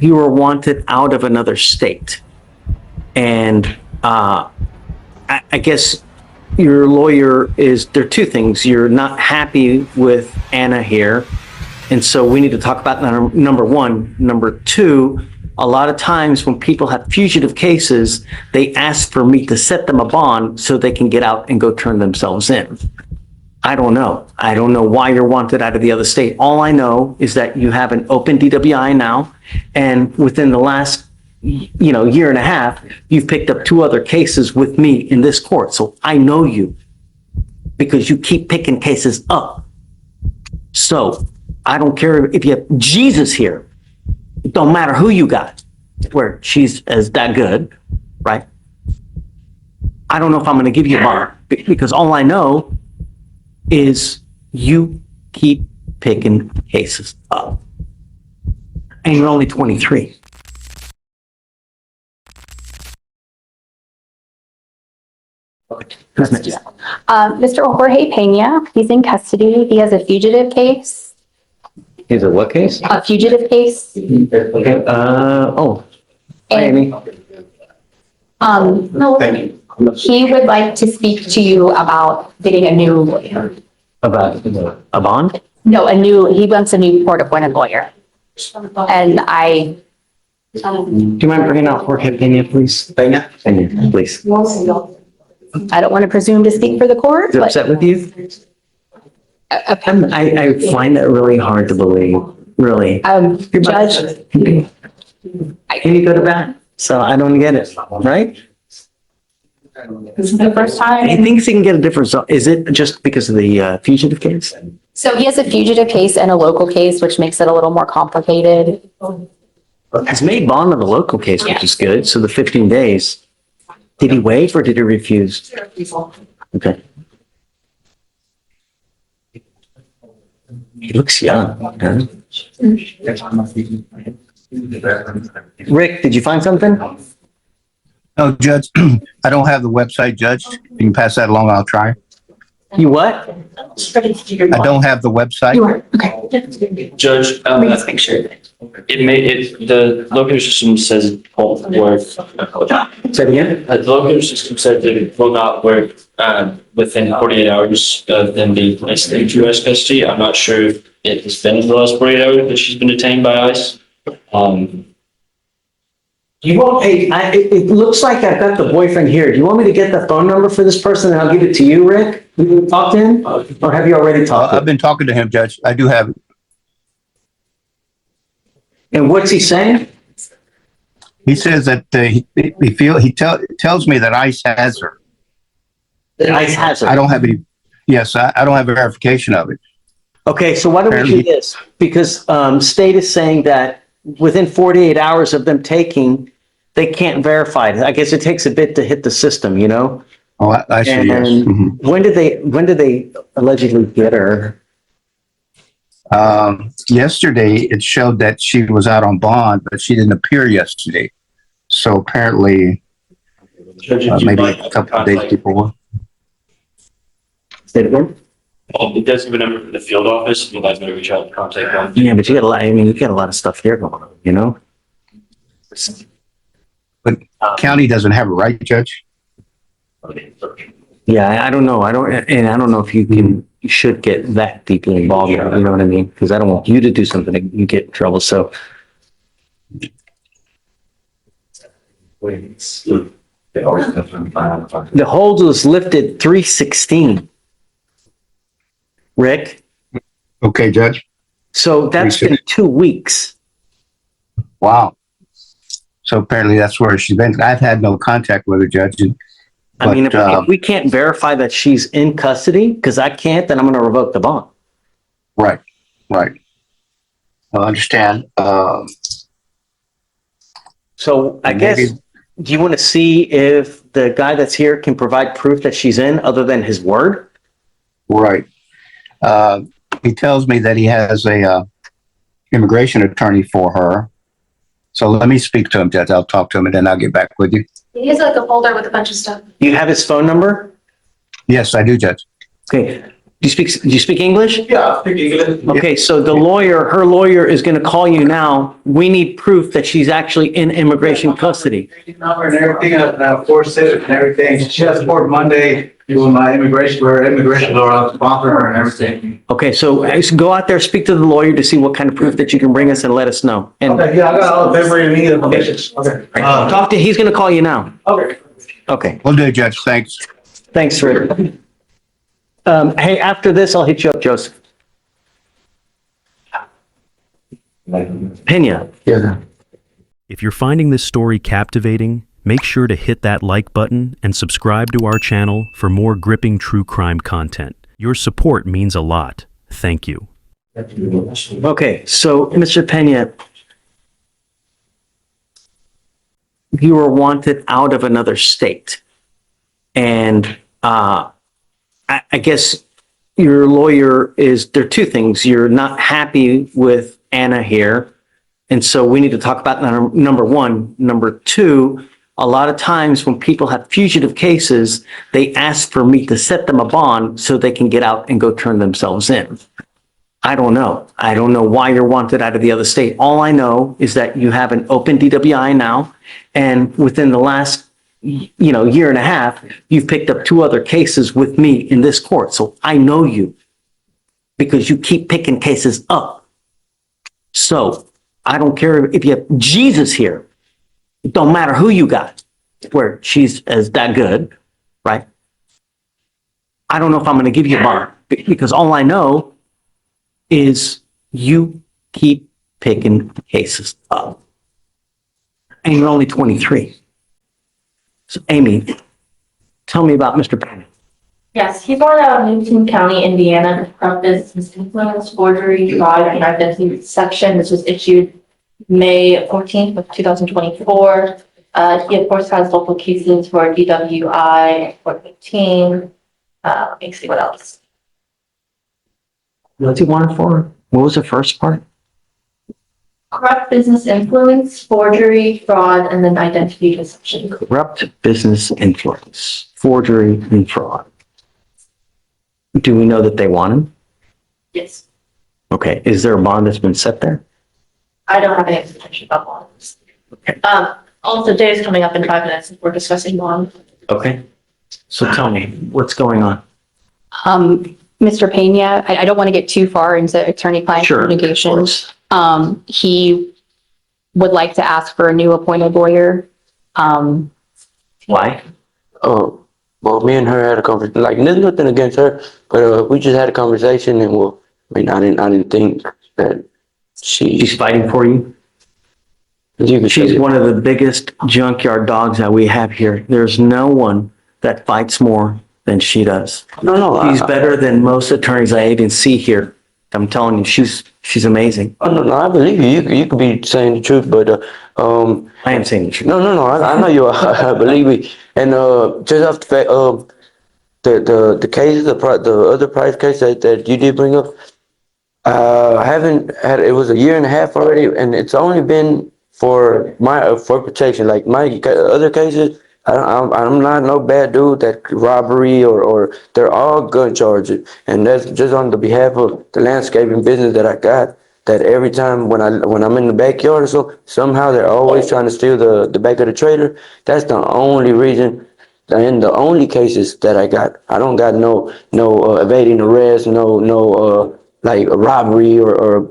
you were wanted out of another state. And I guess your lawyer there are two things. You're not happy with Anna here. And so we need to talk about number one. Number two, a lot of times when people have fugitive cases, they ask for me to set them a bond so they can get out and go turn themselves in. I don't know. I don't know why you're wanted out of the other state. All I know is that you have an open DWI now, and within the last, year and a half, you've picked up 2 other cases with me in this court. So I know you because you keep picking cases up. So I don't care if you have Jesus here. It don't matter who you got, where she's as that good, right? I don't know if I'm going to give you a bar because all I know is you keep picking cases up. And you're only 23. Who's next? Mr. Jorge Pena, he's in custody. He has a fugitive case. Is it what case? A fugitive case. Okay. Hi, Amy. He would like to speak to you about getting a new lawyer. About a bond? No, he wants a new court-appointed lawyer. And Do you mind bringing out Jorge Pena, please? Pena, please. I don't want to presume to speak for the court, Is it but upset with you? I find that really hard to believe, really. Judge, Can you go to bat? So I don't get it, right? this is the first time. He thinks he can get a different result. Is it just because of the fugitive case? So he has a fugitive case and a local case, which makes it a little more complicated. He's made bond on the local case, which is good. So the 15 days, did he waive or did he refuse? Okay. He looks young. Huh? Rick, did you find something? No, Judge, I don't have the website, Judge. You can pass that along, I'll try. You what? I don't have the website. Okay. Judge, Please make sure. the locator system says it won't work. Say it again? The locator system said that it will not work within 48 hours of them being placed into U.S. custody. I'm not sure if it has been in the last 48 hours that she's been detained by ICE. You want, hey, it looks like I've got the boyfriend here. Do you want me to get the phone number for this person and I'll give it to you, Rick? You can talk to him? Or have you already talked to I've him? been talking to him, Judge. I do have it. And what's he saying? He says that he tells me that ICE has her. ICE has her. I don't have any. Yes, I don't have verification of it. Okay, so why don't we do this? Because state is saying that within 48 hours of them taking, they can't verify it. I guess it takes a bit to hit the system, you know? Oh, I see. And Yes. Mhm. when did they allegedly get her? Yesterday, it showed that she was out on bond, but she didn't appear yesterday. So apparently, Judge, if you'd maybe like, a couple of days before. Say it again? it does give a number for the field office. If you'd like me to reach out and contact them. Yeah, but you got a lot, you got a lot of stuff here going on, you know? But county doesn't have it, right, Judge? Yeah, I don't know. I don't know if you should get that deeply involved, you know what I mean? Because I don't want you to do something that you get in trouble, so. The hold was lifted 3/16. Rick, Okay, Judge. so that's been 2 weeks. Wow. So apparently that's where she's been. I've had no contact with her, Judge. I mean, if we can't verify that she's in custody, because I can't, then I'm gonna revoke the bond. Right, right. I understand. So I Maybe- guess, do you want to see if the guy that's here can provide proof that she's in other than his word? Right. He tells me that he has a immigration attorney for her. So let me speak to him, Judge. I'll talk to him and then I'll get back with you. He has like a folder with a bunch of stuff. Do you have his phone number? Yes, I do, Judge. Okay. Do you speak English? Yeah, I speak English. Okay, so her lawyer is going to call you now. We need proof that she's actually in immigration custody. Number and everything, forced citizen and everything. She has court Monday, doing my immigration lawyer, I'll sponsor her and everything. Okay, so go out there, speak to the lawyer to see what kind of proof that you can bring us and let us know. And Okay, yeah, I got all the paper you need, okay. he's going to call you now. Okay. Okay, Will do, Judge. Thanks. thanks for it. Hey, after this, I'll hit you up, Joseph. Pena. Yeah. If you're finding this story captivating, make sure to hit that like button and subscribe to our channel for more gripping true crime content. Your support means a lot. Thank you. Okay, so Mr. Pena, you were wanted out of another state. And I guess your lawyer there are two things. You're not happy with Anna here. And so we need to talk about number one. Number two, a lot of times when people have fugitive cases, they ask for me to set them a bond so they can get out and go turn themselves in. I don't know. I don't know why you're wanted out of the other state. All I know is that you have an open DWI now. And within the last year and a half, you've picked up 2 other cases with me in this court. So I know you because you keep picking cases up. So I don't care if you have Jesus here. It don't matter who you got, where she's as that good, right? I don't know if I'm going to give you a bond because all I know is you keep picking cases up. And you're only 23. So Amy, tell me about Mr. Pena. Yes, he's born out of Newton County, Indiana, from business influence, forgery, fraud, and identity deception. This was issued May 14th of 2024. He of course has local cases for DWI, 415. Let me see what else. What's he wanted for? What was the first part? Corrupt business influence, forgery, fraud, and then identity deception. Corrupt business influence, forgery, and fraud. Do we know that they want him? Yes. Okay, is there a bond that's been set there? I don't have any information about bonds. Okay. Also, day is coming up in 5 minutes if we're discussing bond. Okay, so tell me, what's going on? Mr. Pena, I don't want to get too far into attorney-client Sure, of communication. course. He would like to ask for a new appointed lawyer. Why? Well, me and her had a conversation. Like, there's nothing against her, but we just had a conversation, and I didn't think that She's fighting for you? you could She's say- one of the biggest junkyard dogs that we have here. There's no one that fights more than she does. No, She's better than most attorneys I even see here. I'm telling you, she's amazing. no, I believe you. You could be saying the truth, but I am saying the truth. no, I know you are. I believe me. And just off the fact, the cases, the other price case that you did bring up, I haven't had. It was a year and a half already, and it's only been for for protection. Like my other cases, I'm not no bad dude that robbery or they're all gun charges, and that's just on the behalf of the landscaping business that I got. That every time when I'm in the backyard or so, somehow they're always trying to steal the back of the trailer. That's the only reason, and the only cases that I got. I don't got no evading arrest, no like robbery or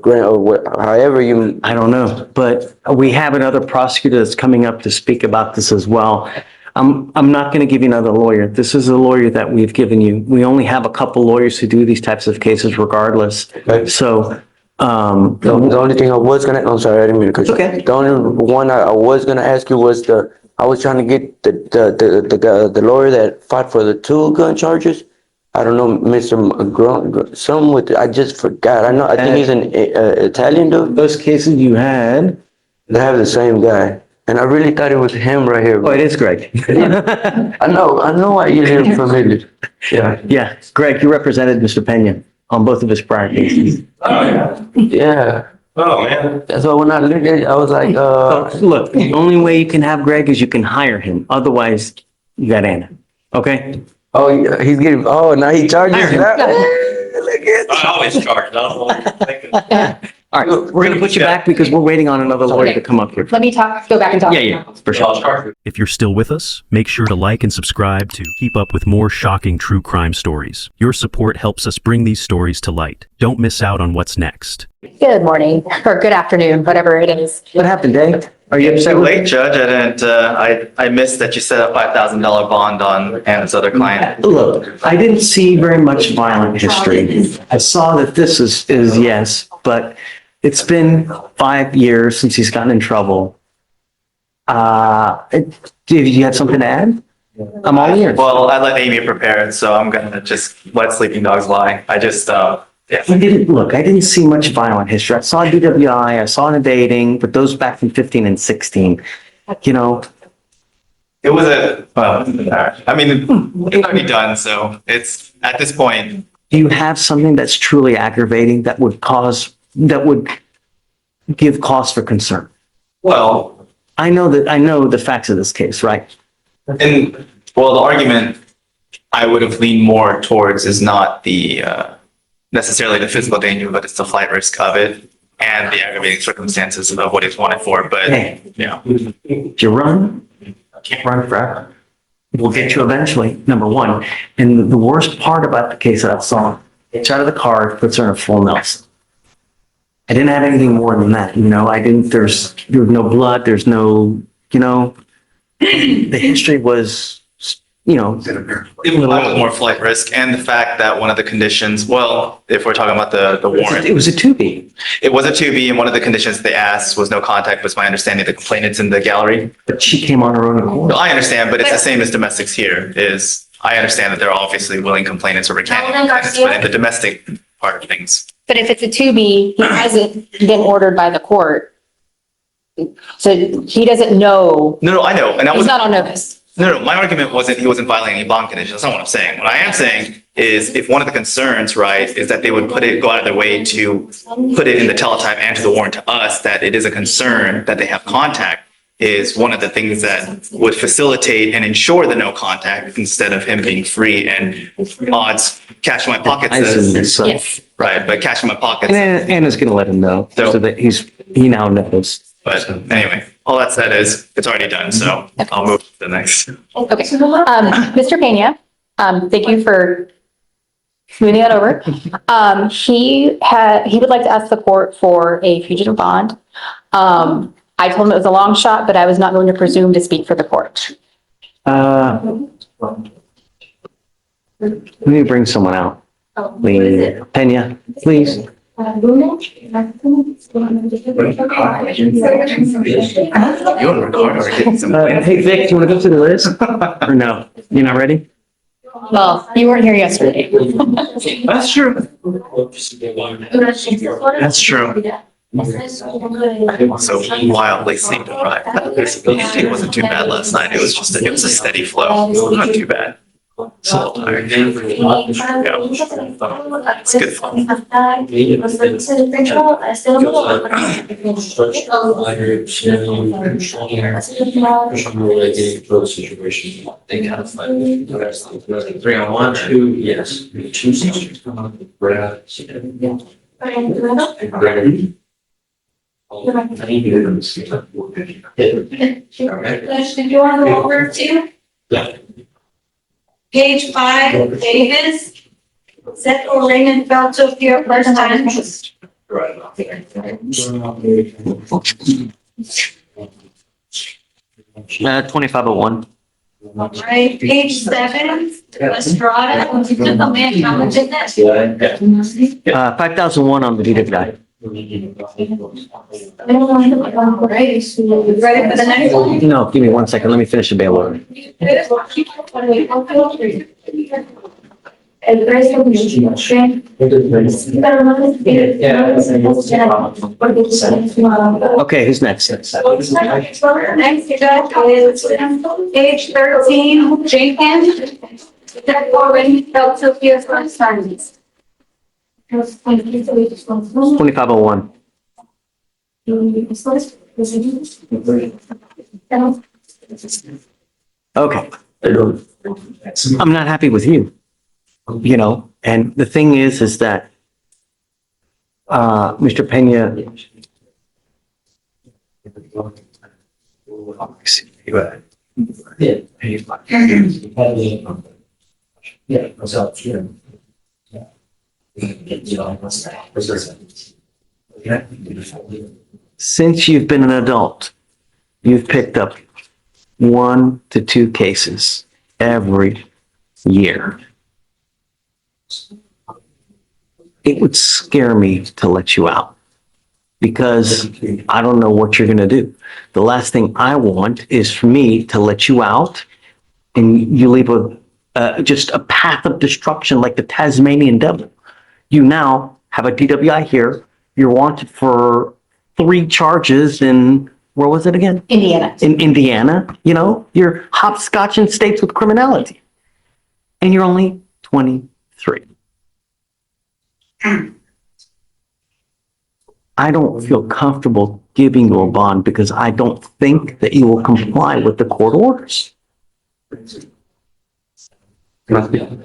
however you. I don't know, but we have another prosecutor that's coming up to speak about this as well. I'm not going to give you another lawyer. This is a lawyer that we've given you. We only have a couple lawyers who do these types of cases regardless. Okay. So, The only thing I was gonna, I'm sorry, I didn't mean to cut you. Okay. The only one I was gonna ask you was I was trying to get the lawyer that fought for the 2 gun charges. I don't know, Mr. Some with, I just forgot. I think he's an Italian dude. those cases you had. They have the same guy. And I really thought it was him right here. Oh, it is Greg. I know I hear him familiar. Yeah. Yeah, Greg, you represented Mr. Pena on both of his prior cases. Oh, yeah. Yeah. Oh, man. That's why when I looked at it, I was like, So, look, the only way you can have Greg is you can hire him. Otherwise, you got Anna. Okay? oh, yeah, he's getting, oh, now he charges Hire him. that. I always charge, I don't know. All right, we're gonna put you back because we're waiting on another lawyer to come up here. Let me go back and talk. Yeah, for sure. If you're still with us, make sure to like and subscribe to keep up with more shocking true crime stories. Your support helps us bring these stories to light. Don't miss out on what's next. Good morning, or good afternoon, whatever it is. What happened, Dave? Are you upset Too with late, Judge. I didn't, I missed that you set a $5,000 bond on Anna's other client. Look, I didn't see very much violent history. I saw that this is yes, but it's been 5 years since he's gotten in trouble. Did you have something to add? I'm all ears. Well, I let Amy prepare it, so I'm gonna just let sleeping dogs lie. I just, yeah. I didn't see much violent history. I saw DWI, I saw in dating, but those back in 15 and 16, you know. It was I mean, it's already done, so it's, at this point, Do you have something that's truly aggravating that would give cause for concern? well, I know the facts of this case, right? and, well, the argument I would have leaned more towards is not the, necessarily the physical danger, but it's the flight risk of it and the aggravating circumstances of what he's wanted for, but, Hey, yeah. if you run, can't run forever. We'll get you eventually, number one. And the worst part about the case that I saw, gets out of the car, puts her in a full Nelson. I didn't have anything more than that, there's no blood, there's no, the history was, It was more flight risk and the fact that one of the conditions, well, if we're talking about the warrant, it was a 2B, it was a 2B and one of the conditions they asked was no contact, was my understanding. The complainant's in the gallery. but she came on her own accord. No, I understand, but it's the same as domestics here is, I understand that there are obviously willing complainants or recanting complainants, but in the domestic part of things. But if it's a 2B, he hasn't been ordered by the court. So he doesn't know, No, I know. And that he's was, not on notice. no, my argument wasn't he wasn't violating any bond conditions. That's not what I'm saying. What I am saying is if one of the concerns, right, is that they would go out of their way to put it in the teletype and to the warrant to us, that it is a concern that they have contact, is one of the things that would facilitate and ensure the no contact instead of him being free and odds cash in my pocket says, Yes. right, but cash in my pocket. And Anna's gonna let him know, so that he now knows. But anyway, all that said is it's already done, so I'll move to the next. Okay. Mr. Pena, thank you for moving that over. He would like to ask the court for a fugitive bond. I told him it was a long shot, but I was not going to presume to speak for the court. Let me bring someone out. Please, Pena, please. You want to record or get some? Hey, Vic, do you want to go through the list? Or no? You're not ready? Well, you weren't here yesterday. That's true. That's true. I was so wildly sleep deprived. It wasn't too bad last night. It was a steady flow. Not too bad. So tired. Yeah. It's good fun. Three on one, two, yes. Two sisters. Brad. Did you want to go over to? Yeah. Page 5, Davis. Set or Raymond Felto here first time. Right. 2501. All right, page 7, Estrada. Oh man, how much is that? 5001 on the deed of guy. Ready for the next one? No, give me 1 second. Let me finish the bail order. Okay, who's next? Next up is page 13, Jenkins. Set or Raymond Felto here first time. 2501. Okay. I'm not happy with you, And the thing is that, Mr. Pena, since you've been an adult, you've picked up 1 to 2 cases every year. It would scare me to let you out because I don't know what you're going to do. The last thing I want is for me to let you out and you leave just a path of destruction like the Tasmanian devil. You now have a DWI here. You're wanted for 3 charges in, where was it again? Indiana. In Indiana. You know, you're hopscotching states with criminality. And you're only 23. I don't feel comfortable giving you a bond because I don't think that you will comply with the court orders.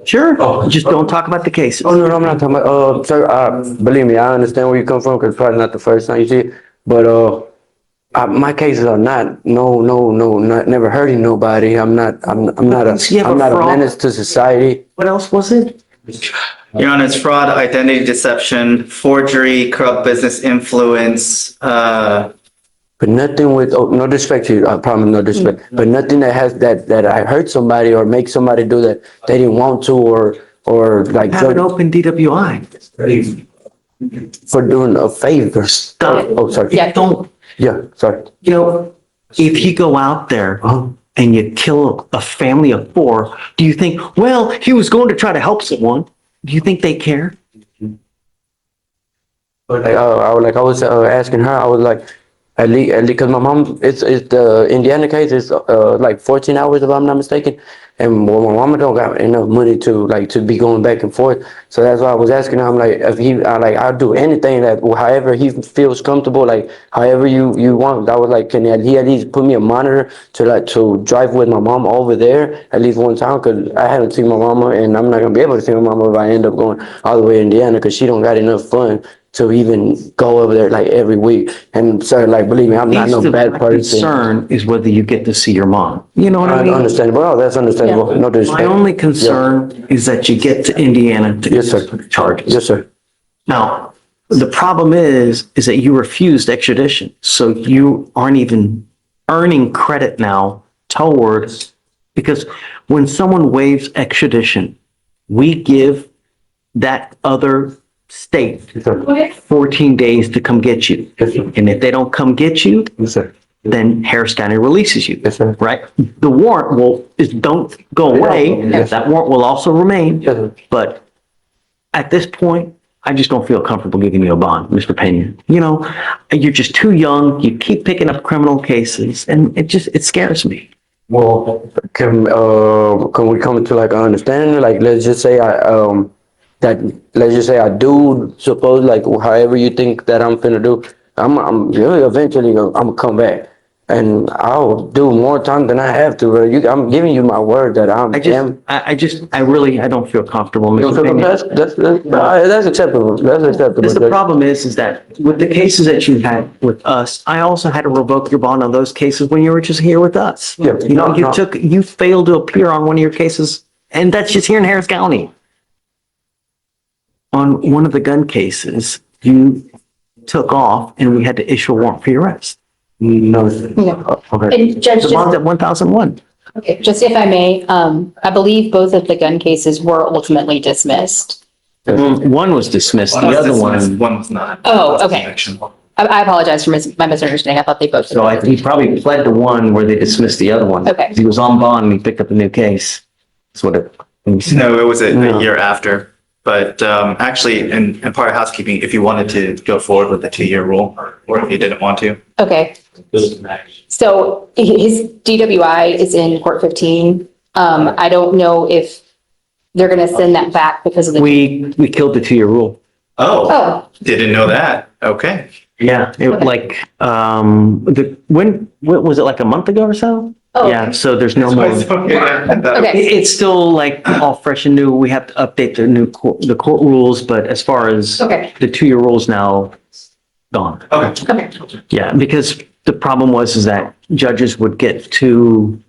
Sure, just don't talk about the cases. Oh, no, I'm not talking about, sir, believe me, I understand where you come from, because probably not the first time you see it, but, my cases are not, never hurting nobody. I'm not a menace to society. What else was it? Your Honor, it's fraud, identity deception, forgery, corrupt business influence, But nothing with, no disrespect to you, I promise no disrespect, but nothing that has, that I hurt somebody or make somebody do that they didn't want to, or like. Have an open DWI. For doing a favor. Stop. Oh, sorry. Yeah, don't. Yeah, sorry. You know, if you go out there and you kill a family of 4, do you think, well, he was going to try to help someone? Do you think they care? Like, I was asking her, I was like, at least, because my mom, it's the Indiana case is like 14 hours if I'm not mistaken, and well, my mama don't got enough money to be going back and forth. So that's why I was asking her. I'm like, if he, I'll do anything that, however he feels comfortable, like however you want. I was like, can he at least put me a monitor to drive with my mom over there at least one time? Because I haven't seen my mama, and I'm not gonna be able to see my mama if I end up going all the way to Indiana, because she don't got enough funds to even go over there like every week. And sir, like, believe me, I'm not no bad person. Concern is whether you get to see your mom. You know what I mean? Understandable. Oh, that's understandable. No disrespect. My only concern is that you get to Indiana to Yes, sir. charges. Yes, sir. Now, the problem is that you refused extradition. So you aren't even earning credit now towards, because when someone waives extradition, we give that other state 14 days to come get you. Yes, sir. And if they don't come get you, Yes, sir. then Harris County releases you. Yes, sir. Right? The warrant don't go away. Yes. That warrant will also remain. Yes, sir. But at this point, I just don't feel comfortable giving you a bond, Mr. Pena. You know, you're just too young. You keep picking up criminal cases, and it scares me. Well, can we come to like an understanding? Like, let's just say I do suppose, like, however you think that I'm finna do, I'm really eventually I'm gonna come back, and I'll do more time than I have to. Bro. I'm giving you my word that I don't feel comfortable, You Mr. feel Pena. that's acceptable. That's acceptable. Because the problem is that with the cases that you had with us, I also had to revoke your bond on those cases when you were just here with us. Yeah, You know, you failed to appear on one of your cases, and that's just here in Harris County. On one of the gun cases, you took off and we had to issue a warrant for your arrest. No. Okay. And Judge, The bond's at 1,001. okay, just if I may, I believe both of the gun cases were ultimately dismissed. One was dismissed, the other one. One was not. Oh, okay. I apologize for my misunderstanding. I thought they both. So he probably pled to one where they dismissed the other one. Okay. He was on bond and he picked up a new case. That's what it. No, it was a year after. But actually, in part of housekeeping, if you wanted to go forward with the 2-year rule, or if you didn't want to. Okay. So his DWI is in court 15. I don't know if they're going to send that back because of the. We killed the 2-year rule. Oh, Didn't know that. Okay. Yeah, when was it, like a month ago or so? Oh, Yeah, so there's no more. okay. It's still like all fresh and new. We have to update the court rules, but as far as Okay. the 2-year rules now, gone. Okay. Yeah, because the problem is that judges would get too,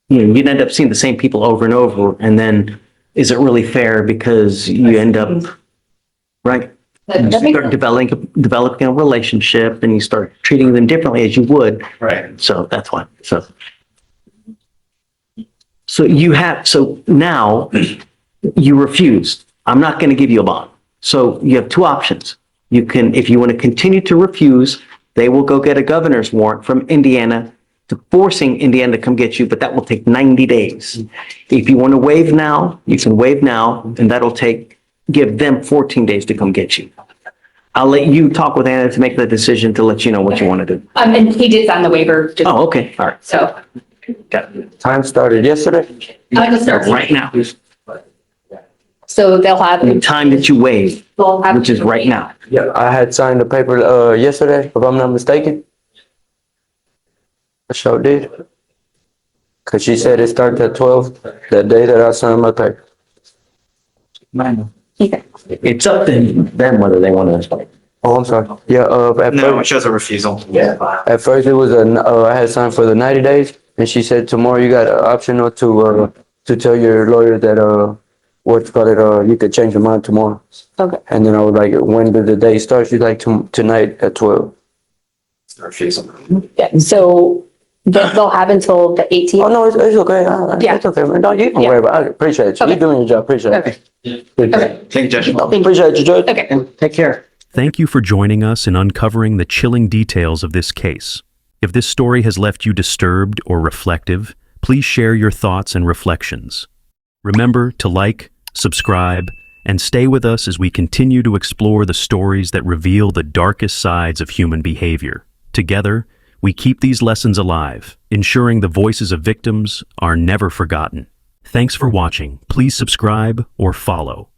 you'd end up seeing the same people over and over, and then is it really fair because you end up, right? You That makes start developing a relationship and you start treating them differently as you would. Right. So that's why, so now you refused. I'm not going to give you a bond. So you have 2 options. You can, if you want to continue to refuse, they will go get a governor's warrant from Indiana to forcing Indiana to come get you, but that will take 90 days. If you want to waive now, you can waive now, and that'll give them 14 days to come get you. I'll let you talk with Anna to make the decision to let you know what you want to do. And he did sign the waiver, just, Oh, okay, all right. so. Got it. Time started yesterday. I'll just start. Right now, So they'll have. the time that you waive, They'll have- which is right now. Yeah, I had signed the paper, yesterday, if I'm not mistaken. I sure did. Cause she said it starts at 12, that day that I signed my paper. Okay. It's up to them whether they want to. Oh, I'm sorry. Yeah, at No, it first, shows a refusal. at first it was I had signed for the 90 days, and she said tomorrow you got an optional to tell your lawyer that, you could change your mind tomorrow. Okay. And then I was like, when did the day start? She's like, tonight at 12. Refusal. Yeah, so they'll have until the 18th. Oh, no, it's okay. Yeah. It's okay, man. No, you can Yeah. worry about it. I appreciate you. Okay. You're doing your job. Appreciate it. Okay. Okay. Thank you, Judge. Appreciate you, Judge. Okay. Take care. Thank you for joining us in uncovering the chilling details of this case. If this story has left you disturbed or reflective, please share your thoughts and reflections. Remember to like, subscribe, and stay with us as we continue to explore the stories that reveal the darkest sides of human behavior. Together, we keep these lessons alive, ensuring the voices of victims are never forgotten. Thanks for watching. Please subscribe or follow.